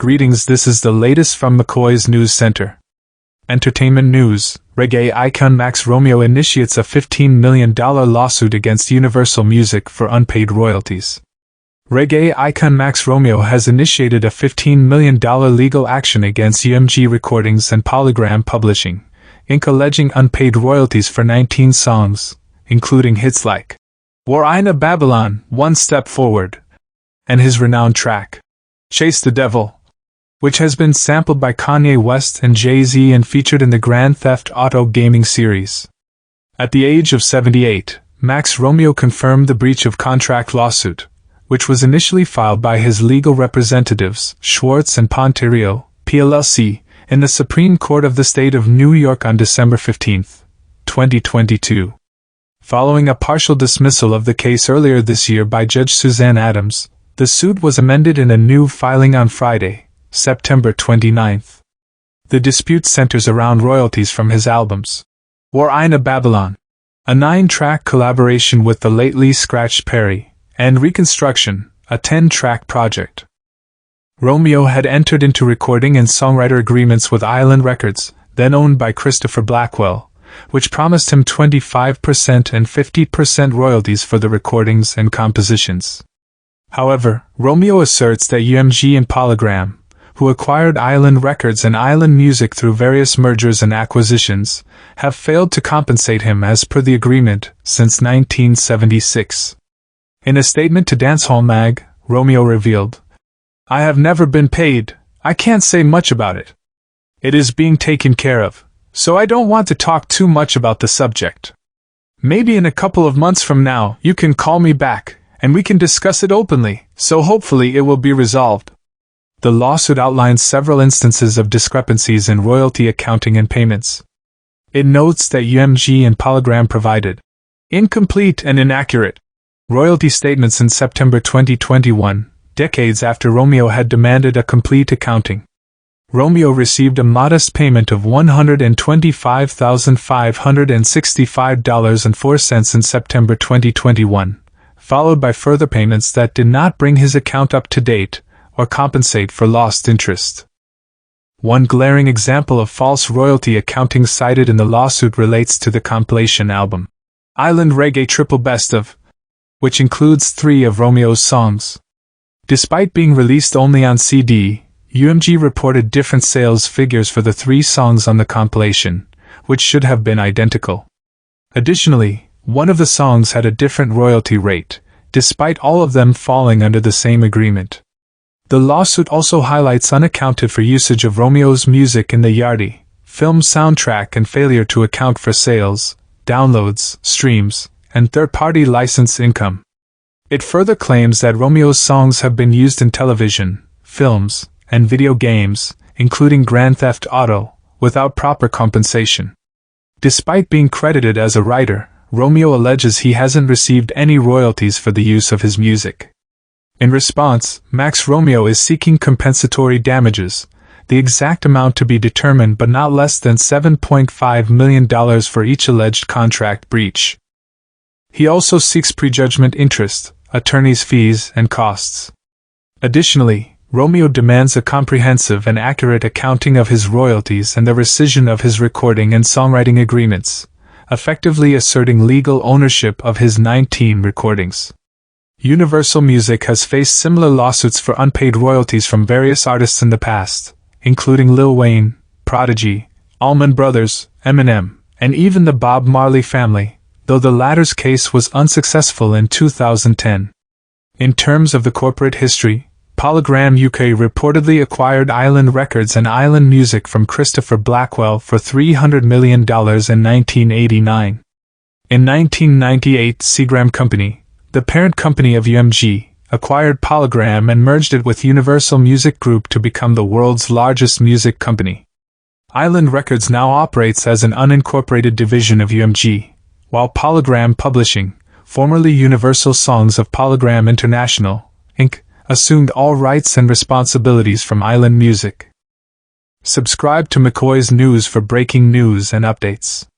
Greetings, this is the latest from McCoy's News Center. Entertainment news: reggae icon Max Romeo initiates a $15 million lawsuit against Universal Music for unpaid royalties. Reggae icon Max Romeo has initiated a $15 million legal action against UMG Recordings and Polygram Publishing, Inc. alleging unpaid royalties for 19 songs, including hits like War in Babylon, One Step Forward, and his renowned track, Chase the Devil, which has been sampled by Kanye West and Jay-Z and featured in the Grand Theft Auto gaming series. At the age of 78, Max Romeo confirmed the breach of contract lawsuit, which was initially filed by his legal representatives, Schwartz and Ponterio, PLLC, in the Supreme Court of the State of New York on December 15, 2022. Following a partial dismissal of the case earlier this year by Judge Suzanne Adams, the suit was amended in a new filing on Friday, September 29. The dispute centers around royalties from his albums, War in Babylon, a 9-track collaboration with the late Lee Scratch Perry, and Reconstruction, a 10-track project. Romeo had entered into recording and songwriter agreements with Island Records, then owned by Christopher Blackwell, which promised him 25% and 50% royalties for the recordings and compositions. However, Romeo asserts that UMG and Polygram, who acquired Island Records and Island Music through various mergers and acquisitions, have failed to compensate him as per the agreement since 1976. In a statement to Dancehall Mag, Romeo revealed, "I have never been paid. I can't say much about it. It is being taken care of, so I don't want to talk too much about the subject. Maybe in a couple of months from now you can call me back, and we can discuss it openly, so hopefully it will be resolved." The lawsuit outlines several instances of discrepancies in royalty accounting and payments. It notes that UMG and Polygram provided incomplete and inaccurate royalty statements in September 2021, decades after Romeo had demanded a complete accounting. Romeo received a modest payment of $125,565.04 in September 2021, followed by further payments that did not bring his account up to date or compensate for lost interest. One glaring example of false royalty accounting cited in the lawsuit relates to the compilation album, Island Reggae Triple Best Of, which includes 3 of Romeo's songs. Despite being released only on CD, UMG reported different sales figures for the 3 songs on the compilation, which should have been identical. Additionally, one of the songs had a different royalty rate, despite all of them falling under the same agreement. The lawsuit also highlights unaccounted for usage of Romeo's music in the Yardie film soundtrack and failure to account for sales, downloads, streams, and third-party license income. It further claims that Romeo's songs have been used in television, films, and video games, including Grand Theft Auto, without proper compensation. Despite being credited as a writer, Romeo alleges he hasn't received any royalties for the use of his music. In response, Max Romeo is seeking compensatory damages, the exact amount to be determined but not less than $7.5 million for each alleged contract breach. He also seeks prejudgment interest, attorney's fees, and costs. Additionally, Romeo demands a comprehensive and accurate accounting of his royalties and the rescission of his recording and songwriting agreements, effectively asserting legal ownership of his 19 recordings. Universal Music has faced similar lawsuits for unpaid royalties from various artists in the past, including Lil Wayne, Prodigy, Allman Brothers, Eminem, and even the Bob Marley family, though the latter's case was unsuccessful in 2010. In terms of the corporate history, Polygram UK reportedly acquired Island Records and Island Music from Christopher Blackwell for $300 million in 1989. In 1998, Seagram Company, the parent company of UMG, acquired Polygram and merged it with Universal Music Group to become the world's largest music company. Island Records now operates as an unincorporated division of UMG, while Polygram Publishing, formerly Universal Songs of Polygram International, Inc., assumed all rights and responsibilities from Island Music. Subscribe to McCoy's News for breaking news and updates.